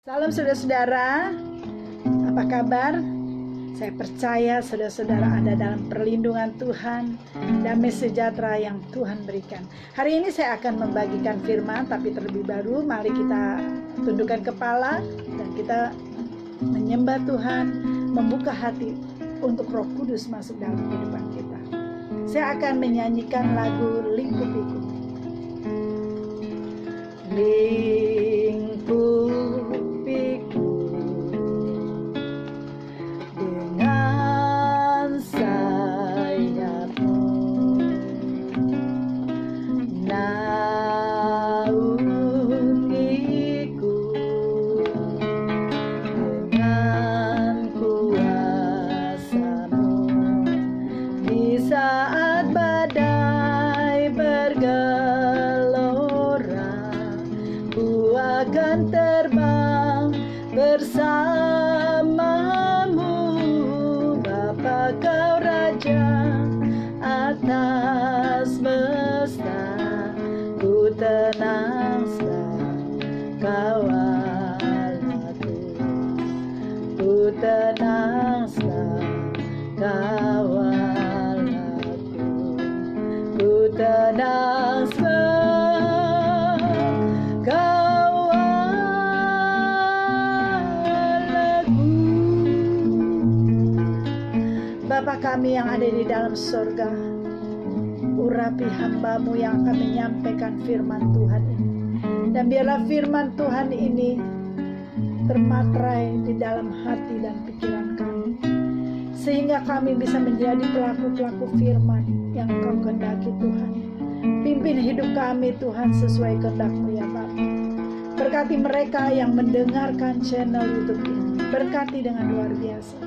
Salam saudara-saudara, apa kabar? Saya percaya saudara-saudara ada dalam perlindungan Tuhan, damai sejahtera yang Tuhan berikan. Hari ini saya akan membagikan firman, tapi terlebih dahulu mari kita tundukkan kepala dan kita menyembah Tuhan, membuka hati untuk Roh Kudus masuk dalam kehidupan kita. Saya akan menyanyikan lagu Lingkup-Lingkup. Lingkup-Lingkup dengan sayapmu, naungiku dengan kuasamu. Di saat badai bergelora, ku akan terbang bersamamu. Bapa, kau Raja atas semesta, ku tenang sebab kau Allahku. Ku tenang sebab kau Allahku. Ku tenang sebab kau Allahku. Bapa kami yang ada di dalam surga, urapi hamba-Mu yang akan menyampaikan firman Tuhan ini. Dan biarlah firman Tuhan ini termaterai di dalam hati dan pikiran kami, sehingga kami bisa menjadi pelaku-pelaku firman yang Kau kehendaki Tuhan. Pimpin hidup kami Tuhan sesuai kehendak-Mu ya Bapa. Berkati mereka yang mendengarkan channel YouTube ini, berkati dengan luar biasa.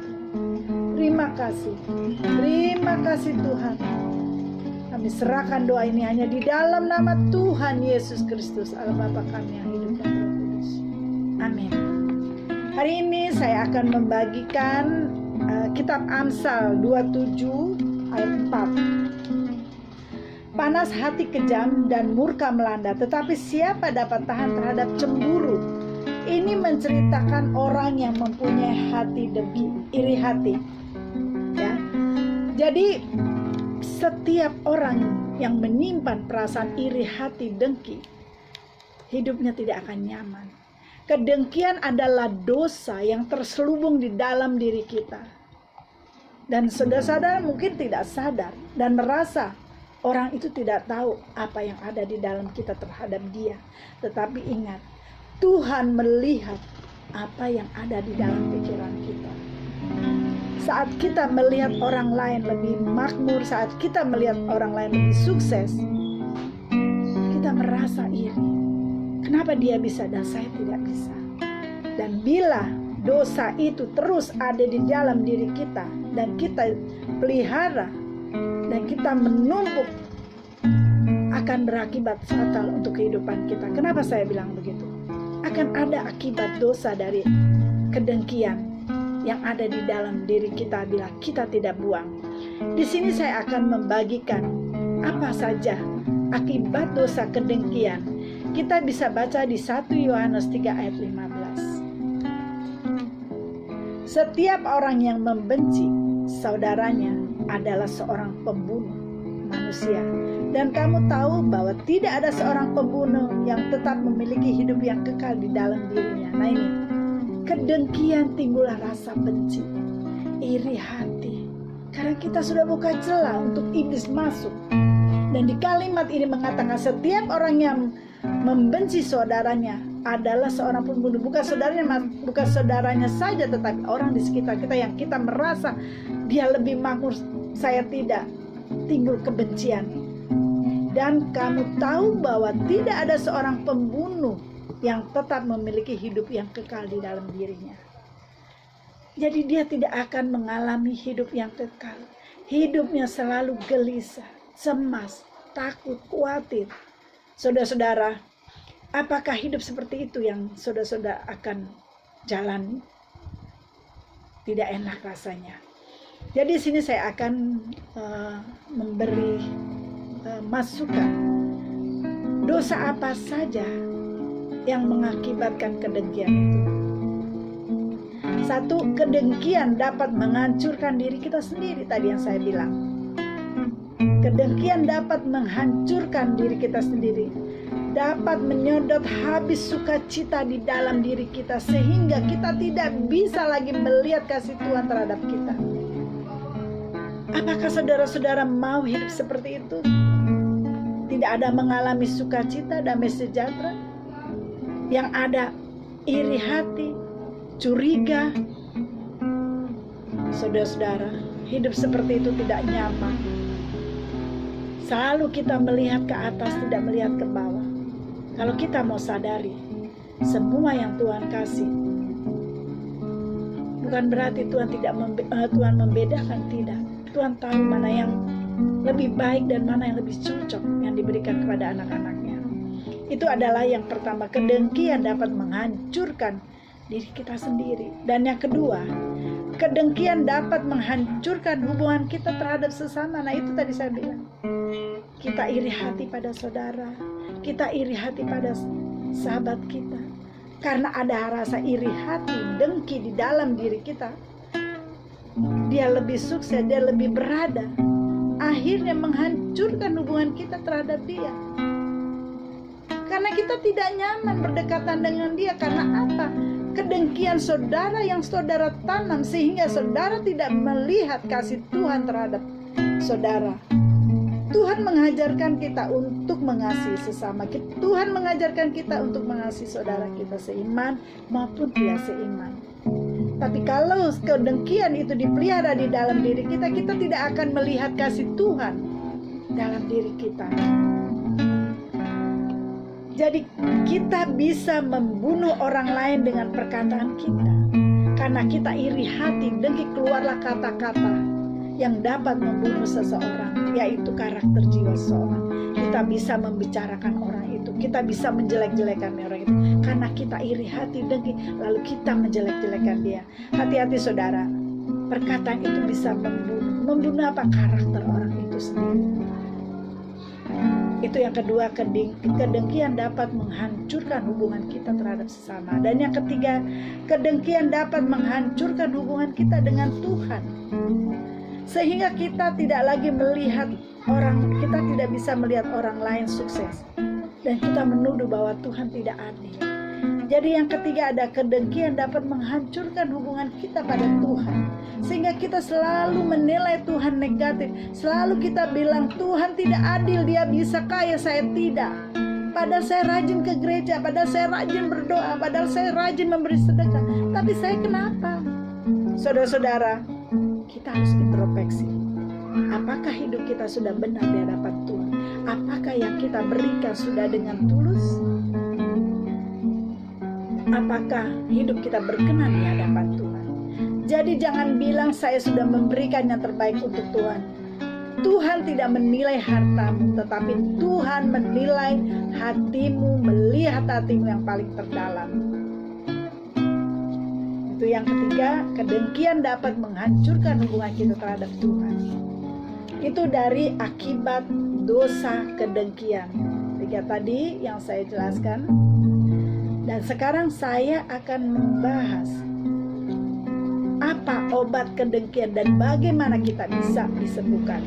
Terima kasih Tuhan. Kami serahkan doa ini hanya di dalam nama Tuhan Yesus Kristus, Allah Bapa kami yang hidup dan Roh Kudus. Amin. Hari ini saya akan membagikan kitab Amsal 27 ayat 4. Panas hati kejam dan murka melanda, tetapi siapa dapat tahan terhadap cemburu? Ini menceritakan orang yang mempunyai hati dengki, iri hati. Ya. Jadi setiap orang yang menyimpan perasaan iri hati, dengki, hidupnya tidak akan nyaman. Kedengkian adalah dosa yang terselubung di dalam diri kita. Dan saudara-saudara mungkin tidak sadar dan merasa orang itu tidak tahu apa yang ada di dalam kita terhadap dia. Tetapi ingat, Tuhan melihat apa yang ada di dalam pikiran kita. Saat kita melihat orang lain lebih makmur, saat kita melihat orang lain lebih sukses, kita merasa iri. Kenapa dia bisa dan saya tidak bisa? Dan bila dosa itu terus ada di dalam diri kita dan kita pelihara dan kita menumpuk, akan berakibat fatal untuk kehidupan kita. Kenapa saya bilang begitu? Akan ada akibat dosa dari kedengkian yang ada di dalam diri kita bila kita tidak buang. Di sini saya akan membagikan apa saja akibat dosa kedengkian. Kita bisa baca di 1 Yohanes 3 ayat 15. Setiap orang yang membenci saudaranya adalah seorang pembunuh manusia. Dan kamu tahu bahwa tidak ada seorang pembunuh yang tetap memiliki hidup yang kekal di dalam dirinya. Nah ini, kedengkian timbullah rasa benci, iri hati. Karena kita sudah buka celah untuk iblis masuk. Dan di kalimat ini mengatakan setiap orang yang membenci saudaranya adalah seorang pembunuh. Bukan saudaranya saja, tetapi orang di sekitar kita yang kita merasa dia lebih makmur, saya tidak. Timbul kebencian. Dan kamu tahu bahwa tidak ada seorang pembunuh yang tetap memiliki hidup yang kekal di dalam dirinya. Jadi dia tidak akan mengalami hidup yang kekal. Hidupnya selalu gelisah, cemas, takut, khawatir. Saudara-saudara, apakah hidup seperti itu yang saudara-saudara akan jalani? Tidak enak rasanya. Jadi sini saya akan memberi masukan. Dosa apa saja yang mengakibatkan kedengkian itu? Satu, kedengkian dapat menghancurkan diri kita sendiri, tadi yang saya bilang. Kedengkian dapat menghancurkan diri kita sendiri, dapat menyodot habis sukacita di dalam diri kita, sehingga kita tidak bisa lagi melihat kasih Tuhan terhadap kita. Apakah saudara-saudara mau hidup seperti itu? Tidak ada mengalami sukacita, damai sejahtera, yang ada iri hati, curiga. Saudara-saudara, hidup seperti itu tidak nyaman. Selalu kita melihat ke atas, tidak melihat ke bawah. Kalau kita mau sadari semua yang Tuhan kasih, bukan berarti Tuhan membedakan, tidak. Tuhan tahu mana yang lebih baik dan mana yang lebih cocok yang diberikan kepada anak-anaknya. Itu adalah yang pertama, kedengkian dapat menghancurkan diri kita sendiri. Dan yang kedua, kedengkian dapat menghancurkan hubungan kita terhadap sesama. Nah, itu tadi saya bilang, kita iri hati pada saudara, kita iri hati pada sahabat kita, karena ada rasa iri hati, dengki di dalam diri kita. Dia lebih sukses, dia lebih berada, akhirnya menghancurkan hubungan kita terhadap dia. Karena kita tidak nyaman berdekatan dengan dia. Karena apa? Kedengkian saudara yang saudara tanam, sehingga saudara tidak melihat kasih Tuhan terhadap saudara. Tuhan mengajarkan kita untuk mengasihi sesama. Tuhan mengajarkan kita untuk mengasihi saudara kita seiman maupun tidak seiman. Tapi kalau kedengkian itu dipelihara di dalam diri kita, kita tidak akan melihat kasih Tuhan dalam diri kita. Jadi kita bisa membunuh orang lain dengan perkataan kita. Karena kita iri hati, dengki, keluarlah kata-kata yang dapat membunuh seseorang, yaitu karakter jiwa seseorang. Kita bisa membicarakan orang itu, kita bisa menjelek-jelekan orang itu, karena kita iri hati, dengki, lalu kita menjelek-jelekan dia. Hati-hati saudara, perkataan itu bisa membunuh apa? Karakter orang itu sendiri. Itu yang kedua, kedengkian dapat menghancurkan hubungan kita terhadap sesama. Dan yang ketiga, kedengkian dapat menghancurkan hubungan kita dengan Tuhan. Sehingga kita tidak lagi melihat kita tidak bisa melihat orang lain sukses. Dan kita menuduh bahwa Tuhan tidak adil. Jadi yang ketiga, ada kedengkian dapat menghancurkan hubungan kita pada Tuhan. Sehingga kita selalu menilai Tuhan negatif. Selalu kita bilang Tuhan tidak adil, dia bisa kaya, saya tidak. Padahal saya rajin ke gereja, padahal saya rajin berdoa, padahal saya rajin memberi sedekah. Tapi saya kenapa? Saudara-saudara, kita harus introspeksi. Apakah hidup kita sudah benar di hadapan Tuhan? Apakah yang kita berikan sudah dengan tulus? Apakah hidup kita berkenan di hadapan Tuhan? Jadi jangan bilang saya sudah memberikan yang terbaik untuk Tuhan. Tuhan tidak menilai hartamu, tetapi Tuhan menilai hatimu, melihat hatimu yang paling terdalam. Itu yang ketiga, kedengkian dapat menghancurkan hubungan kita terhadap Tuhan. Itu dari akibat dosa kedengkian. Tiga tadi yang saya jelaskan. Dan sekarang saya akan membahas apa obat kedengkian dan bagaimana kita bisa disembuhkan.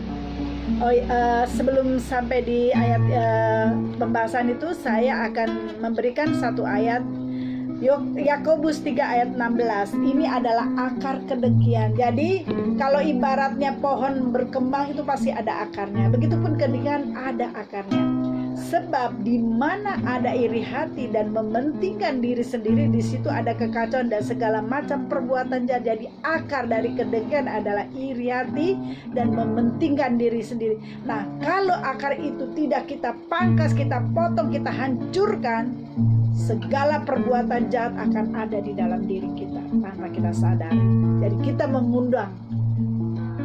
Sebelum sampai di ayat pembahasan itu, saya akan memberikan satu ayat, Yakobus 3 ayat 16. Ini adalah akar kedengkian. Jadi kalau ibaratnya pohon berkembang itu pasti ada akarnya. Begitupun kedengkian ada akarnya. Sebab di mana ada iri hati dan mementingkan diri sendiri, di situ ada kekacauan dan segala macam perbuatan jahat. Jadi akar dari kedengkian adalah iri hati dan mementingkan diri sendiri. Nah, kalau akar itu tidak kita pangkas, kita potong, kita hancurkan, segala perbuatan jahat akan ada di dalam diri kita tanpa kita sadari. Jadi kita mengundang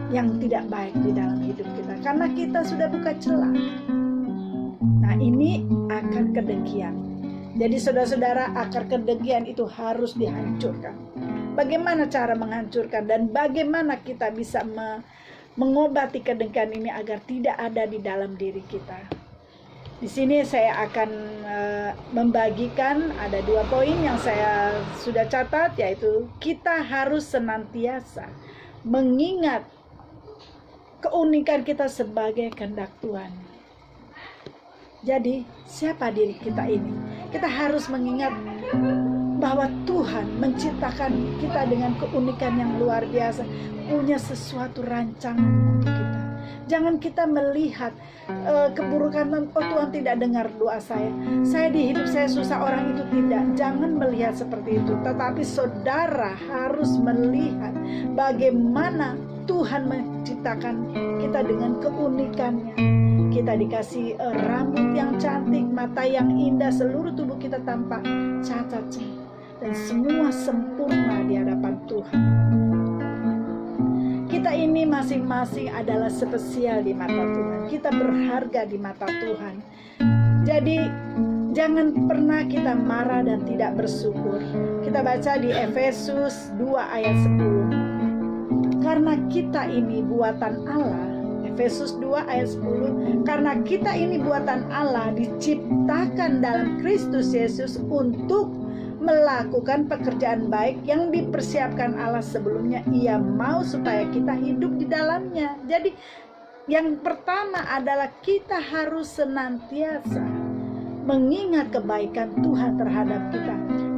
yang tidak baik di dalam hidup kita karena kita sudah buka celah. Nah, ini akar kedengkian. Jadi saudara-saudara, akar kedengkian itu harus dihancurkan. Bagaimana cara menghancurkan dan bagaimana kita bisa mengobati kedengkian ini agar tidak ada di dalam diri kita? Di sini saya akan membagikan ada 2 poin yang saya sudah catat, yaitu kita harus senantiasa mengingat keunikan kita sebagai kehendak Tuhan. Jadi siapa diri kita ini? Kita harus mengingat bahwa Tuhan menciptakan kita dengan keunikan yang luar biasa, punya sesuatu rancangan untuk kita. Jangan kita melihat keburukan, oh Tuhan tidak dengar doa saya di hidup saya susah, orang itu tidak. Jangan melihat seperti itu, tetapi saudara harus melihat bagaimana Tuhan menciptakan kita dengan keunikannya. Kita dikasih rambut yang cantik, mata yang indah, seluruh tubuh kita tanpa cacat, dan semua sempurna di hadapan Tuhan. Kita ini masing-masing adalah spesial di mata Tuhan. Kita berharga di mata Tuhan. Jadi jangan pernah kita marah dan tidak bersyukur. Kita baca di Efesus 2 ayat 10. Karena kita ini buatan Allah. Efesus 2 ayat 10. Karena kita ini buatan Allah, diciptakan dalam Kristus Yesus untuk melakukan pekerjaan baik yang dipersiapkan Allah sebelumnya Ia mau supaya kita hidup di dalamnya. Jadi yang pertama adalah kita harus senantiasa mengingat kebaikan Tuhan terhadap kita.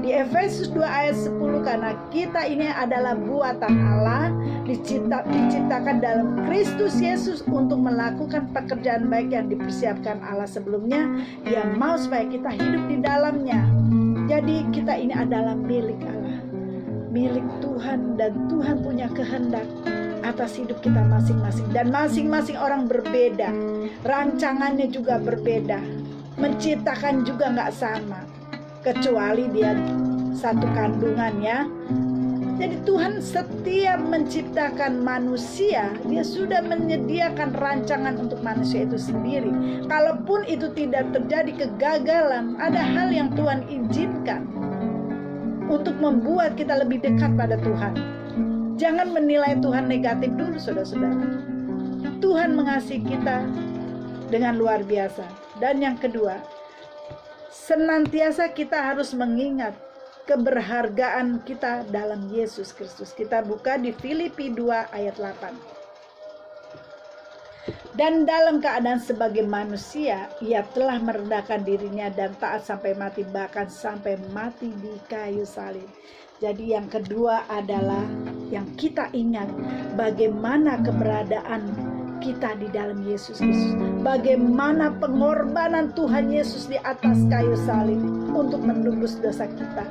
Di Efesus 2 ayat 10, karena kita ini adalah buatan Allah, diciptakan dalam Kristus Yesus untuk melakukan pekerjaan baik yang dipersiapkan Allah sebelumnya Ia mau supaya kita hidup di dalamnya. Jadi kita ini adalah milik Allah, milik Tuhan, dan Tuhan punya kehendak atas hidup kita masing-masing. Dan masing-masing orang berbeda, rancangannya juga berbeda, menciptakan juga nggak sama, kecuali dia satu kandungan ya. Jadi Tuhan setiap menciptakan manusia, Dia sudah menyediakan rancangan untuk manusia itu sendiri. Kalaupun itu tidak terjadi kegagalan, ada hal yang Tuhan izinkan untuk membuat kita lebih dekat pada Tuhan. Jangan menilai Tuhan negatif dulu, saudara-saudara. Tuhan mengasihi kita dengan luar biasa. Dan yang kedua, senantiasa kita harus mengingat keberhargaan kita dalam Yesus Kristus. Kita buka di Filipi 2 ayat 8. Dan dalam keadaan sebagai manusia, Ia telah merendahkan dirinya dan taat sampai mati, bahkan sampai mati di kayu salib. Jadi yang kedua adalah yang kita ingat bagaimana keberadaan kita di dalam Yesus Kristus. Bagaimana pengorbanan Tuhan Yesus di atas kayu salib untuk menebus dosa kita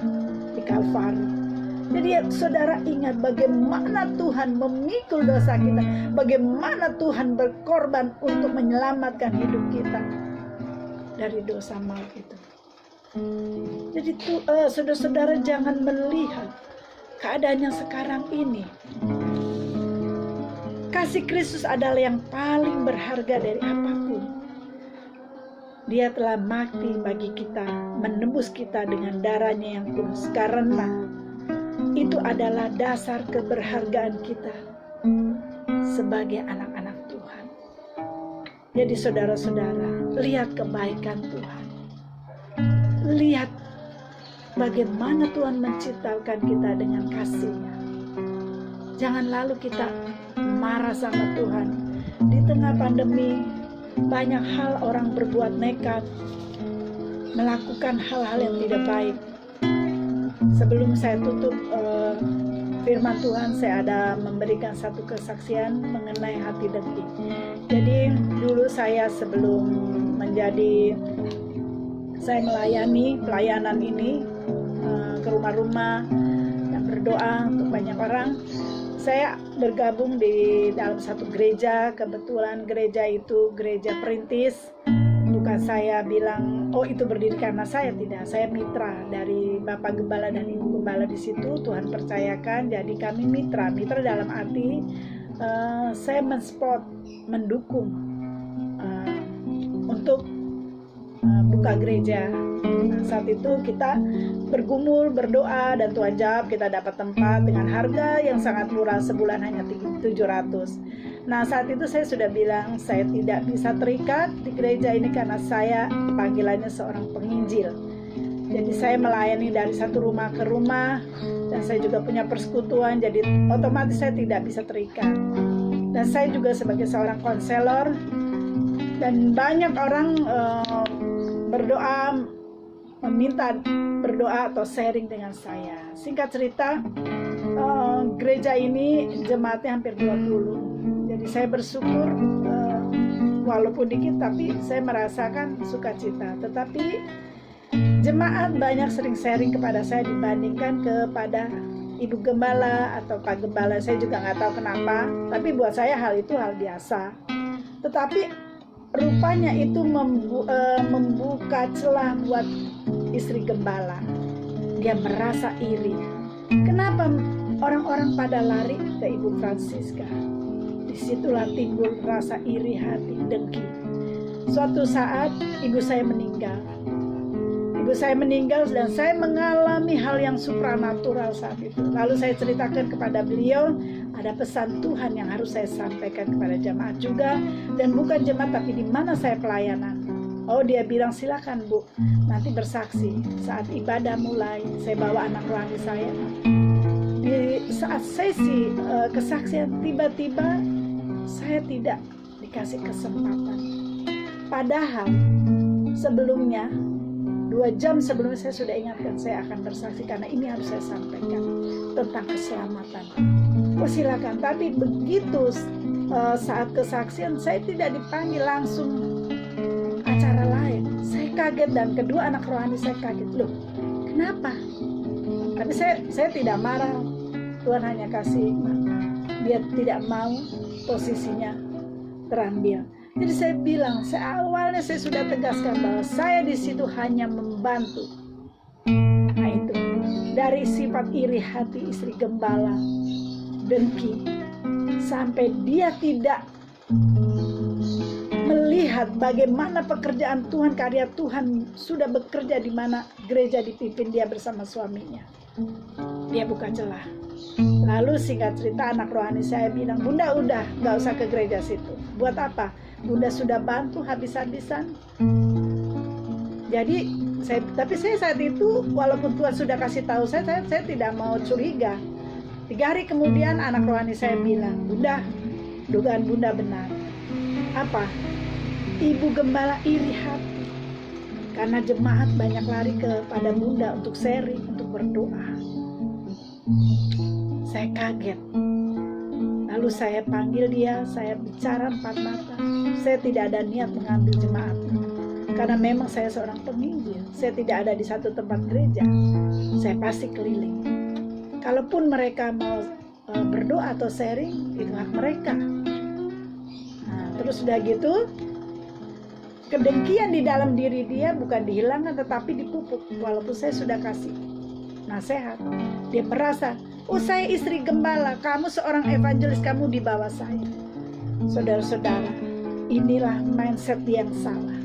di Kalvari. Jadi saudara ingat bagaimana Tuhan memikul dosa kita, bagaimana Tuhan berkorban untuk menyelamatkan hidup kita dari dosa maut itu. Jadi saudara-saudara jangan melihat keadaan yang sekarang ini. Kasih Kristus adalah yang paling berharga dari apapun. Dia telah mati bagi kita, menebus kita dengan darahnya yang kudus. Karena itu adalah dasar keberhargaan kita sebagai anak-anak Tuhan. Jadi saudara-saudara, lihat kebaikan Tuhan. Lihat bagaimana Tuhan menciptakan kita dengan kasih-Nya. Jangan lalu kita marah sama Tuhan. Di tengah pandemi, banyak hal orang berbuat nekat, melakukan hal-hal yang tidak baik. Sebelum saya tutup firman Tuhan, saya ada memberikan satu kesaksian mengenai hati dengki. Jadi dulu saya sebelum saya melayani pelayanan ini ke rumah-rumah dan berdoa untuk banyak orang. Saya bergabung di dalam satu gereja. Kebetulan gereja itu gereja perintis. Bukan saya bilang, oh itu berdiri karena saya, tidak. Saya mitra dari Bapak Gembala dan Ibu Gembala di situ. Tuhan percayakan, jadi kami mitra. Mitra dalam arti saya mensupport, mendukung untuk buka gereja. Nah, saat itu kita bergumul, berdoa, dan Tuhan jawab kita dapat tempat dengan harga yang sangat murah, sebulan hanya 700. Nah, saat itu saya sudah bilang saya tidak bisa terikat di gereja ini karena saya panggilannya seorang penginjil. Jadi saya melayani dari satu rumah ke rumah, dan saya juga punya persekutuan, jadi otomatis saya tidak bisa terikat. Dan saya juga sebagai seorang konselor, dan banyak orang berdoa, meminta berdoa atau sharing dengan saya. Singkat cerita, gereja ini jemaatnya hampir 20. Jadi saya bersyukur, walaupun dikit tapi saya merasakan sukacita. Tetapi jemaat banyak sering sharing kepada saya dibandingkan kepada ibu gembala atau pak gembala. Saya juga nggak tahu kenapa, tapi buat saya hal itu hal biasa. Tetapi rupanya itu membuka celah buat istri gembala. Dia merasa iri. Kenapa orang-orang pada lari ke Ibu Francisca? Disitulah timbul rasa iri hati, dengki. Suatu saat ibu saya meninggal. Ibu saya meninggal dan saya mengalami hal yang supranatural saat itu. Lalu saya ceritakan kepada beliau, ada pesan Tuhan yang harus saya sampaikan kepada jemaat juga. Dan bukan jemaat tapi di mana saya pelayanan. Oh, dia bilang silakan Bu, nanti bersaksi. Saat ibadah mulai, saya bawa anak rohani saya. Di saat sesi kesaksian, tiba-tiba saya tidak dikasih kesempatan. Padahal sebelumnya, 2 jam sebelumnya saya sudah ingatkan saya akan bersaksi karena ini harus saya sampaikan tentang keselamatan. Oh silakan, tapi begitu saat kesaksian saya tidak dipanggil, langsung acara lain. Saya kaget dan kedua anak rohani saya kaget. Loh, kenapa? Tapi saya tidak marah. Tuhan hanya kasih, dia tidak mau posisinya terambil. Jadi saya bilang, awalnya saya sudah tegaskan bahwa saya di situ hanya membantu. Nah itu, dari sifat iri hati istri gembala, dengki, sampai dia tidak melihat bagaimana pekerjaan Tuhan, karya Tuhan sudah bekerja di mana gereja dipimpin dia bersama suaminya. Dia buka celah. Lalu singkat cerita anak rohani saya bilang, Bunda udah gak usah ke gereja situ. Buat apa? Bunda sudah bantu habis-habisan. Jadi tapi saya saat itu walaupun Tuhan sudah kasih tahu saya tidak mau curiga. 3 hari kemudian anak rohani saya bilang, Bunda, dugaan Bunda benar. Apa? Ibu gembala iri hati karena jemaat banyak lari kepada Bunda untuk sharing, untuk berdoa. Saya kaget. Lalu saya panggil dia, saya bicara 4 mata. Saya tidak ada niat mengambil jemaat karena memang saya seorang penginjil. Saya tidak ada di satu tempat gereja. Saya pasti keliling. Kalaupun mereka mau berdoa atau sharing, itu hak mereka. Nah, terus sudah gitu, kedengkian di dalam diri dia bukan dihilangkan tetapi dipupuk. Walaupun saya sudah kasih nasihat, dia merasa, oh saya istri gembala, kamu seorang evangelis, kamu di bawah saya. Saudara-saudara, inilah mindset yang salah.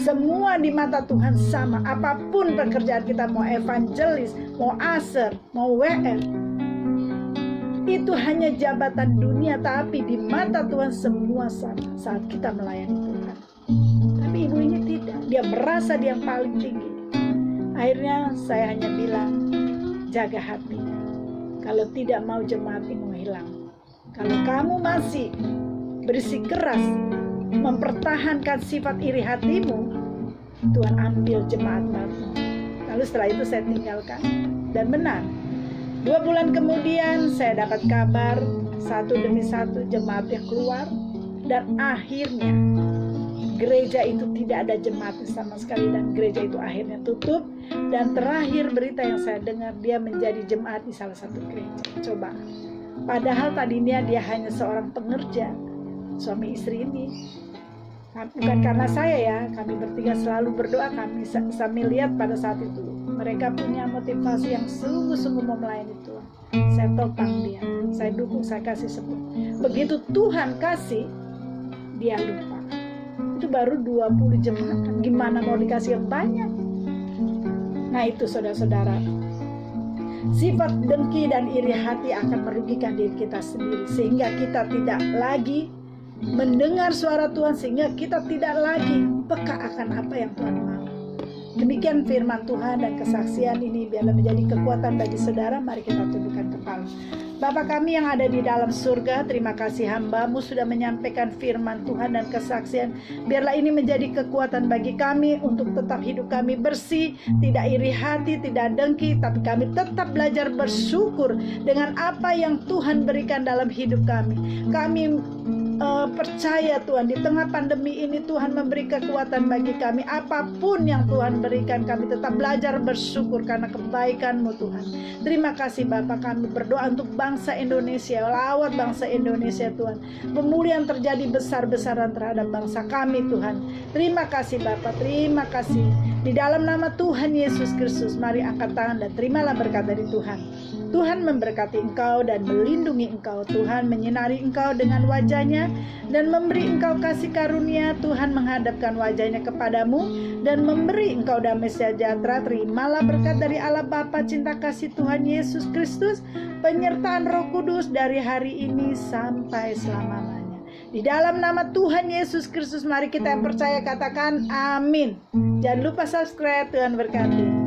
Semua di mata Tuhan sama. Apapun pekerjaan kita, mau evangelis, mau aser, mau WR, itu hanya jabatan dunia, tapi di mata Tuhan semua sama saat kita melayani Tuhan. Tapi ibu ini tidak, dia merasa dia yang paling tinggi. Akhirnya saya hanya bilang, jaga hati. Kalau tidak mau jemaatmu hilang. Kalau kamu masih bersikeras mempertahankan sifat iri hatimu, Tuhan ambil jemaat-jemaatmu. Lalu setelah itu saya tinggalkan. Dan benar, 2 bulan kemudian saya dapat kabar satu demi satu jemaatnya keluar. Dan akhirnya gereja itu tidak ada jemaatnya sama sekali, dan gereja itu akhirnya tutup. Dan terakhir berita yang saya dengar, dia menjadi jemaat di salah satu gereja. Coba, padahal tadinya dia hanya seorang pengerja, suami istri ini. Bukan karena saya ya, kami bertiga selalu berdoa, kami sambil lihat pada saat itu mereka punya motivasi yang sungguh-sungguh mau melayani Tuhan. Saya topang dia, saya dukung, saya kasih support. Begitu Tuhan kasih, dia lupa. Itu baru 20 jemaat. Gimana mau dikasih yang banyak? Nah itu saudara-saudara, sifat dengki dan iri hati akan merugikan diri kita sendiri, sehingga kita tidak lagi mendengar suara Tuhan, sehingga kita tidak lagi peka akan apa yang Tuhan mau. Demikian firman Tuhan dan kesaksian ini biarlah menjadi kekuatan bagi saudara. Mari kita tundukkan kepala. Bapa kami yang ada di dalam surga, terima kasih hamba-Mu sudah menyampaikan firman Tuhan dan kesaksian. Biarlah ini menjadi kekuatan bagi kami untuk tetap hidup kami bersih, tidak iri hati, tidak dengki, tapi kami tetap belajar bersyukur dengan apa yang Tuhan berikan dalam hidup kami. Kami percaya Tuhan, di tengah pandemi ini Tuhan memberi kekuatan bagi kami. Apapun yang Tuhan berikan, kami tetap belajar bersyukur karena kebaikan-Mu Tuhan. Terima kasih Bapa, kami berdoa untuk bangsa Indonesia, lawat bangsa Indonesia Tuhan. Pemulihan terjadi besar-besaran terhadap bangsa kami Tuhan. Terima kasih Bapa, terima kasih. Di dalam nama Tuhan Yesus Kristus, mari angkat tangan dan terimalah berkat dari Tuhan. Tuhan memberkati engkau dan melindungi engkau. Tuhan menyinari engkau dengan wajahnya dan memberi engkau kasih karunia. Tuhan menghadapkan wajahnya kepadamu dan memberi engkau damai sejahtera. Terimalah berkat dari Allah Bapa, cinta kasih Tuhan Yesus Kristus, penyertaan Roh Kudus dari hari ini sampai selama-lamanya. Di dalam nama Tuhan Yesus Kristus, mari kita yang percaya katakan amin. Jangan lupa subscribe. Tuhan berkati.